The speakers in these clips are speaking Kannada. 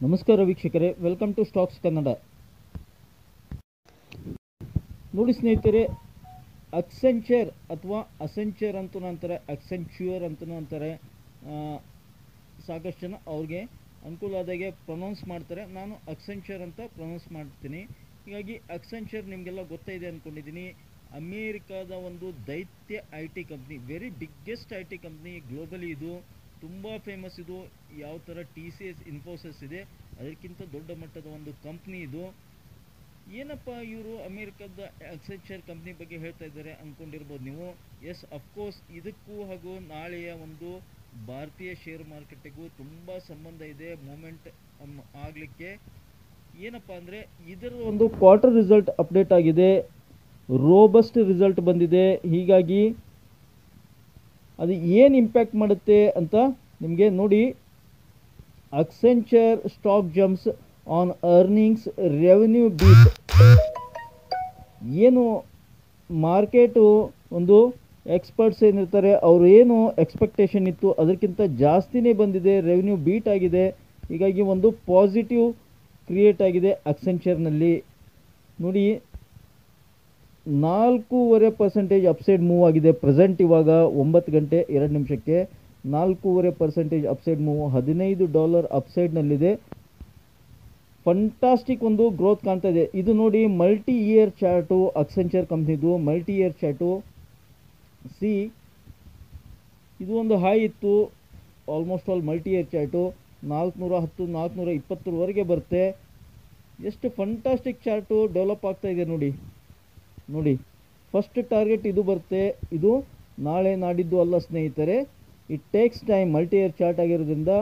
ನಮಸ್ಕಾರ ವೀಕ್ಷಕರೇ, ವೆಲ್ಕಮ್ ಟು ಸ್ಟಾಕ್ಸ್ ಕನ್ನಡ. ನೋಡಿ ಸ್ನೇಹಿತರೆ, ಅಕ್ಸೆಂಚರ್ ಅಥವಾ ಅಸೆಂಚರ್ ಅಂತಲೂ ಅಂತಾರೆ, ಅಕ್ಸೆಂಚ್ಯೂರ್ ಅಂತಲೂ ಅಂತಾರೆ. ಸಾಕಷ್ಟು ಜನ ಅವ್ರಿಗೆ ಅನುಕೂಲ ಆದಾಗೆ ಪ್ರೊನೌನ್ಸ್ ಮಾಡ್ತಾರೆ. ನಾನು ಅಕ್ಸೆಂಚರ್ ಅಂತ ಪ್ರೊನೌನ್ಸ್ ಮಾಡ್ತೀನಿ. ಹೀಗಾಗಿ ಅಕ್ಸೆಂಚರ್ ನಿಮಗೆಲ್ಲ ಗೊತ್ತಾಯಿದೆ ಅಂದ್ಕೊಂಡಿದ್ದೀನಿ. ಅಮೇರಿಕಾದ ಒಂದು ದೈತ್ಯ IT company, very biggest IT company globally. ಇದು ತುಂಬ ಫೇಮಸ್. ಇದು ಯಾವ ಥರ TCS ಇನ್ಫೋಸಿಸ್ ಇದೆ ಅದಕ್ಕಿಂತ ದೊಡ್ಡ ಮಟ್ಟದ ಒಂದು ಕಂಪ್ನಿ ಇದು. ಏನಪ್ಪ ಇವರು ಅಮೇರಿಕದ ಅಕ್ಸೆಂಚರ್ ಕಂಪ್ನಿ ಬಗ್ಗೆ ಹೇಳ್ತಾ ಇದ್ದಾರೆ ಅಂದ್ಕೊಂಡಿರ್ಬೋದು ನೀವು. ಎಸ್, ಅಫ್ಕೋರ್ಸ್ ಇದಕ್ಕೂ ಹಾಗೂ ನಾಳೆಯ ಒಂದು ಭಾರತೀಯ ಶೇರ್ ಮಾರ್ಕೆಟಿಗೂ ತುಂಬ ಸಂಬಂಧ ಇದೆ. ಮೂಮೆಂಟ್ ಆಗಲಿಕ್ಕೆ ಏನಪ್ಪ ಅಂದರೆ, ಇದರ ಒಂದು ಕ್ವಾರ್ಟರ್ ರಿಸಲ್ಟ್ ಅಪ್ಡೇಟ್ ಆಗಿದೆ, ರೋಬಸ್ಟ್ ರಿಸಲ್ಟ್ ಬಂದಿದೆ. ಹೀಗಾಗಿ ಅದು ಏನು ಇಂಪ್ಯಾಕ್ಟ್ ಮಾಡುತ್ತೆ ಅಂತ ನಿಮಗೆ ನೋಡಿ. Accenture stock jumps on earnings revenue beat. ಏನು ಮಾರ್ಕೆಟು ಒಂದು ಎಕ್ಸ್ಪರ್ಟ್ಸ್ ಏನಿರ್ತಾರೆ ಅವರು ಏನು ಎಕ್ಸ್ಪೆಕ್ಟೇಷನ್ ಇತ್ತು ಅದಕ್ಕಿಂತ ಜಾಸ್ತಿನೇ ಬಂದಿದೆ, ರೆವೆನ್ಯೂ ಬೀಟ್ ಆಗಿದೆ. ಹೀಗಾಗಿ ಒಂದು ಪಾಸಿಟಿವ್ ಕ್ರಿಯೇಟ್ ಆಗಿದೆ ಅಕ್ಸೆಂಚರ್ನಲ್ಲಿ. ನೋಡಿ, 4.5% ಅಪ್ಸೈಡ್ ಮೂವ್ ಆಗಿದೆ. ಪ್ರೆಸೆಂಟ್ ಇವಾಗ 9 ಗಂಟೆ 2 ನಿಮಿಷಕ್ಕೆ 4.5% ಅಪ್ಸೈಡ್ ಮೂವ್, $15 ಅಪ್ಸೈಡ್ನಲ್ಲಿದೆ. ಫಂಟಾಸ್ಟಿಕ್ ಒಂದು ಗ್ರೋತ್ ಕಾಣ್ತಾ ಇದೆ. ಇದು ನೋಡಿ ಮಲ್ಟಿ ಇಯರ್ ಚಾರ್ಟು, ಅಕ್ಸೆಂಚರ್ ಕಂಪ್ನಿದು ಮಲ್ಟಿ ಇಯರ್ ಚಾರ್ಟು. ಸಿ, ಇದು ಒಂದು ಹೈ ಇತ್ತು, almost all multi year chart 410 420ವರೆಗೆ ಬರುತ್ತೆ. ಎಷ್ಟು ಫಂಟಾಸ್ಟಿಕ್ ಚಾರ್ಟು ಡೆವಲಪ್ ಆಗ್ತಾ ಇದೆ ನೋಡಿ. ಫಸ್ಟ್ ಟಾರ್ಗೆಟ್ ಇದು ಬರುತ್ತೆ. ಇದು ನಾಳೆ ನಾಡಿದ್ದು ಅಲ್ಲ ಸ್ನೇಹಿತರೆ, it takes time. Multi year chart ಆಗಿರೋದ್ರಿಂದ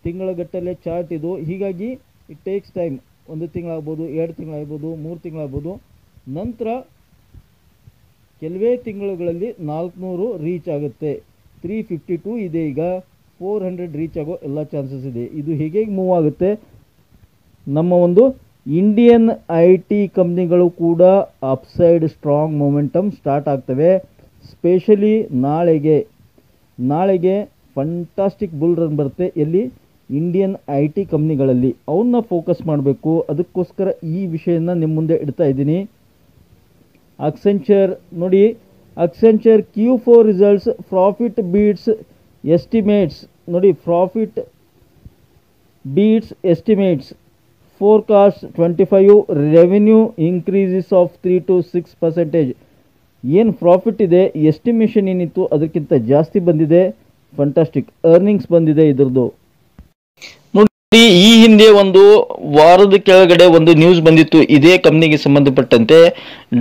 ತಿಂಗಳ ಗಟ್ಟಲೆ ಚಾರ್ಟ್ ಇದು. ಹೀಗಾಗಿ ಇಟ್ ಟೇಕ್ಸ್ ಟೈಮ್. 1 ತಿಂಗಳಾಗ್ಬೋದು, 2 ತಿಂಗಳಾಗ್ಬೋದು, 3 ತಿಂಗಳಾಗ್ಬೋದು. ನಂತರ ಕೆಲವೇ ತಿಂಗಳುಗಳಲ್ಲಿ 400 ರೀಚ್ ಆಗುತ್ತೆ. 352 ಇದೆ, ಈಗ 400 ರೀಚ್ ಆಗೋ ಎಲ್ಲ ಚಾನ್ಸಸ್ ಇದೆ. ಇದು ಹೇಗೆ ಮೂವ್ ಆಗುತ್ತೆ, ನಮ್ಮ ಒಂದು ಇಂಡಿಯನ್ IT ಕಂಪ್ನಿಗಳು ಕೂಡ ಅಪ್ಸೈಡ್ ಸ್ಟ್ರಾಂಗ್ ಮೊಮೆಂಟಮ್ ಸ್ಟಾರ್ಟ್ ಆಗ್ತವೆ. ಸ್ಪೆಷಲಿ ನಾಳೆಗೆ ಫಂಟಾಸ್ಟಿಕ್ ಬುಲ್ ರನ್ ಬರುತ್ತೆ. ಎಲ್ಲಿ? Indian IT ಕಂಪ್ನಿಗಳಲ್ಲಿ. ಅವನ್ನ ಫೋಕಸ್ ಮಾಡಬೇಕು. ಅದಕ್ಕೋಸ್ಕರ ಈ ವಿಷಯನ ನಿಮ್ಮ ಮುಂದೆ ಇಡ್ತಾ ಇದ್ದೀನಿ. ಅಕ್ಸೆಂಚರ್ ನೋಡಿ, Accenture Q4 results, profit beats estimates. ನೋಡಿ, profit beats estimates, forecast 25, revenue increases of 3 to 6%. ಏನು ಪ್ರಾಫಿಟ್ ಇದೆ, ಎಸ್ಟಿಮೇಷನ್ ಏನಿತ್ತು ಅದಕ್ಕಿಂತ ಜಾಸ್ತಿ ಬಂದಿದೆ. ಫಂಟಾಸ್ಟಿಕ್ ಅರ್ನಿಂಗ್ಸ್ ಬಂದಿದೆ ಇದ್ರದ್ದು. ನೋಡಿ, ಈ ಹಿಂದೆ ಒಂದು ವಾರದ ಕೆಳಗಡೆ ಒಂದು ನ್ಯೂಸ್ ಬಂದಿತ್ತು ಇದೇ ಕಂಪ್ನಿಗೆ ಸಂಬಂಧಪಟ್ಟಂತೆ.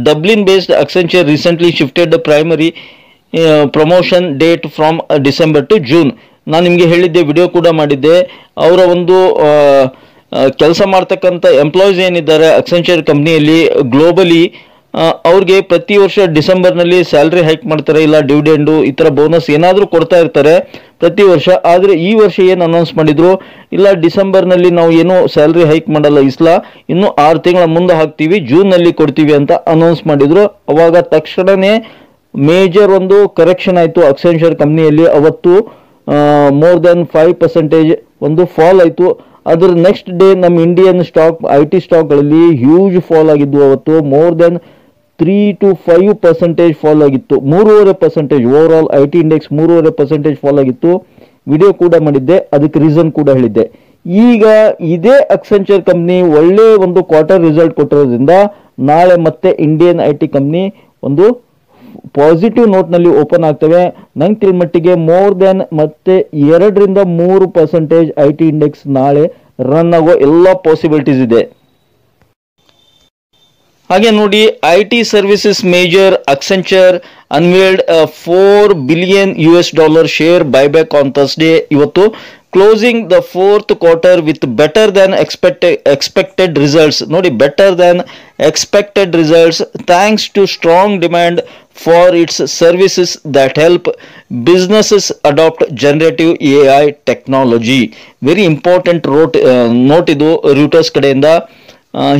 Dublin based Accenture recently shifted primary promotion date from December to June. ನಾನು ನಿಮಗೆ ಹೇಳಿದ್ದೆ, ವಿಡಿಯೋ ಕೂಡ ಮಾಡಿದ್ದೆ. ಅವರ ಒಂದು ಕೆಲಸ ಮಾಡ್ತಕ್ಕಂಥ ಎಂಪ್ಲಾಯೀಸ್ ಏನಿದ್ದಾರೆ ಅಕ್ಸೆಂಚರ್ ಕಂಪ್ನಿಯಲ್ಲಿ ಗ್ಲೋಬಲಿ, ಅವ್ರಿಗೆ ಪ್ರತಿ ವರ್ಷ ಡಿಸೆಂಬರ್ನಲ್ಲಿ ಸ್ಯಾಲ್ರಿ ಹೈಕ್ ಮಾಡ್ತಾರೆ, ಇಲ್ಲ ಡಿವಿಡೆಂಡು ಈ ಥರ ಬೋನಸ್ ಏನಾದರೂ ಕೊಡ್ತಾ ಇರ್ತಾರೆ ಪ್ರತಿ ವರ್ಷ. ಆದರೆ ಈ ವರ್ಷ ಏನು ಅನೌನ್ಸ್ ಮಾಡಿದ್ರು, ಇಲ್ಲ ಡಿಸೆಂಬರ್ನಲ್ಲಿ ನಾವು ಏನೂ ಸ್ಯಾಲ್ರಿ ಹೈಕ್ ಮಾಡಲ್ಲ, ಇನ್ನೂ 6 ತಿಂಗಳ ಮುಂದೆ ಹಾಕ್ತೀವಿ, ಜೂನ್ನಲ್ಲಿ ಕೊಡ್ತೀವಿ ಅಂತ ಅನೌನ್ಸ್ ಮಾಡಿದ್ರು. ಅವಾಗ ತಕ್ಷಣವೇ ಮೇಜರ್ ಒಂದು ಕರೆಕ್ಷನ್ ಆಯಿತು ಅಕ್ಸೆಂಚರ್ ಕಂಪ್ನಿಯಲ್ಲಿ. ಅವತ್ತು ಮೋರ್ ದೆನ್ 5% ಒಂದು ಫಾಲ್ ಆಯಿತು. ಅದರ ನೆಕ್ಸ್ಟ್ ಡೇ ನಮ್ಮ ಇಂಡಿಯನ್ ಸ್ಟಾಕ್ IT ಸ್ಟಾಕ್ಗಳಲ್ಲಿ ಹ್ಯೂಜ್ ಫಾಲ್ ಆಗಿದ್ದು. ಅವತ್ತು ಮೋರ್ ದೆನ್ 3 to 5% ಫಾಲ್ ಆಗಿತ್ತು. 3.5% over all IT index 3.5% fall ಆಗಿತ್ತು. ವಿಡಿಯೋ ಕೂಡ ಮಾಡಿದ್ದೆ, ಅದಕ್ಕೆ ರೀಸನ್ ಕೂಡ ಹೇಳಿದ್ದೆ. ಈಗ ಇದೇ ಅಕ್ಸೆಂಚರ್ ಕಂಪ್ನಿ ಒಳ್ಳೆ ಒಂದು ಕ್ವಾರ್ಟರ್ ರಿಸಲ್ಟ್ ಕೊಟ್ಟಿರೋದ್ರಿಂದ ನಾಳೆ ಮತ್ತೆ ಇಂಡಿಯನ್ IT ಕಂಪ್ನಿ ಒಂದು ಪಾಸಿಟಿವ್ ನೋಟ್ನಲ್ಲಿ ಓಪನ್ ಆಗ್ತವೆ. ನಂಗೆ ತಿಳಿದ ಮಟ್ಟಿಗೆ ಮೋರ್ ದೆನ್ ಮತ್ತೆ 2 ರಿಂದ 3% IT ಇಂಡೆಕ್ಸ್ ನಾಳೆ ರನ್ ಆಗೋ ಎಲ್ಲ ಪಾಸಿಬಿಲಿಟೀಸ್ ಇದೆ. ಹಾಗೆ ನೋಡಿ, IT services major Accenture unveiled $4 billion share buyback on Thursday. ಇವತ್ತು closing the 4th quarter with better than expected results. ನೋಡಿ, better than expected results thanks to strong demand for its services that help businesses adopt generative AI technology. Very important note ಇದು ರ್ಯೂಟರ್ಸ್ ಕಡೆಯಿಂದ.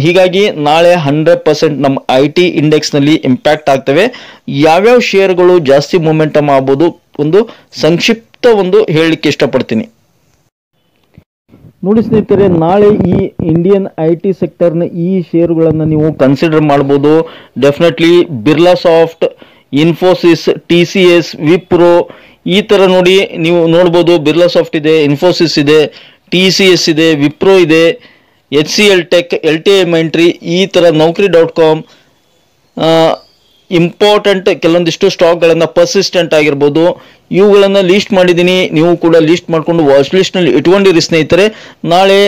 ಹೀಗಾಗಿ ನಾಳೆ 100% ನಮ್ಮ IT ಇಂಡೆಕ್ಸ್ನಲ್ಲಿ ಇಂಪ್ಯಾಕ್ಟ್ ಆಗ್ತವೆ. ಯಾವ್ಯಾವ ಶೇರ್ಗಳು ಜಾಸ್ತಿ ಮೊಮೆಂಟಮ್ ಆಗ್ಬೋದು ಒಂದು ಸಂಕ್ಷಿಪ್ತ ಒಂದು ಹೇಳಲಿಕ್ಕೆ ಇಷ್ಟಪಡ್ತೀನಿ. ನೋಡಿ ಸ್ನೇಹಿತರೆ, ನಾಳೆ ಈ ಇಂಡಿಯನ್ IT ಸೆಕ್ಟರ್ನ ಈ ಷೇರುಗಳನ್ನು ನೀವು ಕನ್ಸಿಡರ್ ಮಾಡ್ಬೋದು. Definitely Birla soft, Infosys, TCS, Wipro ಈ ಥರ ನೋಡಿ ನೀವು ನೋಡ್ಬೋದು. ಬಿರ್ಲಾ ಸಾಫ್ಟ್ ಇದೆ, ಇನ್ಫೋಸಿಸ್ ಇದೆ, TCS ಇದೆ, ವಿಪ್ರೋ ಇದೆ, HCL ಟೆಕ್, LTI ಮೈಂಟ್ರಿ, ಈ ಥರ Naukri.com ಇಂಪಾರ್ಟೆಂಟ್ ಕೆಲವೊಂದಿಷ್ಟು ಸ್ಟಾಕ್ಗಳನ್ನು ಪರ್ಸಿಸ್ಟೆಂಟ್ ಆಗಿರ್ಬೋದು, ಇವುಗಳನ್ನು ಲೀಸ್ಟ್ ಮಾಡಿದ್ದೀನಿ. ನೀವು ಕೂಡ ಲೀಸ್ಟ್ ಮಾಡಿಕೊಂಡು ವಾಚ್ ಲಿಸ್ಟ್ನಲ್ಲಿ ಇಟ್ಕೊಂಡಿರಿ ಸ್ನೇಹಿತರೆ. ನಾಳೆ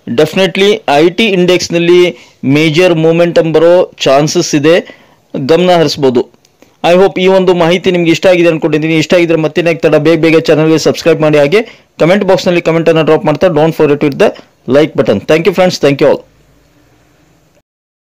ಡೆಫಿನೆಟ್ಲಿ IT ಇಂಡೆಕ್ಸ್ನಲ್ಲಿ ಮೇಜರ್ ಮೂಮೆಂಟಮ್ ಬರೋ ಚಾನ್ಸಸ್ ಇದೆ, ಗಮನ ಹರಿಸ್ಬೋದು. ಐ ಹೋಪ್ ಈ ಒಂದು ಮಾಹಿತಿ ನಿಮ್ಗೆ ಇಷ್ಟ ಆಗಿದೆ ಅನ್ಕೊಂಡಿದ್ದೀನಿ. ಇಷ್ಟ ಆಗಿದ್ರೆ ಮತ್ತೆ ತಡ ಬೇಗ ಚಾನಲ್ಗೆ ಸಬ್ಸ್ಕ್ರೈಬ್ ಮಾಡಿ. ಹಾಗೆ ಕಮೆಂಟ್ ಬಾಕ್ಸ್ನಲ್ಲಿ ಕಮೆಂಟನ್ನು ಡ್ರಾಪ್ ಮಾಡ್ತಾ don't forget with the like button. Thank you friends, thank you all.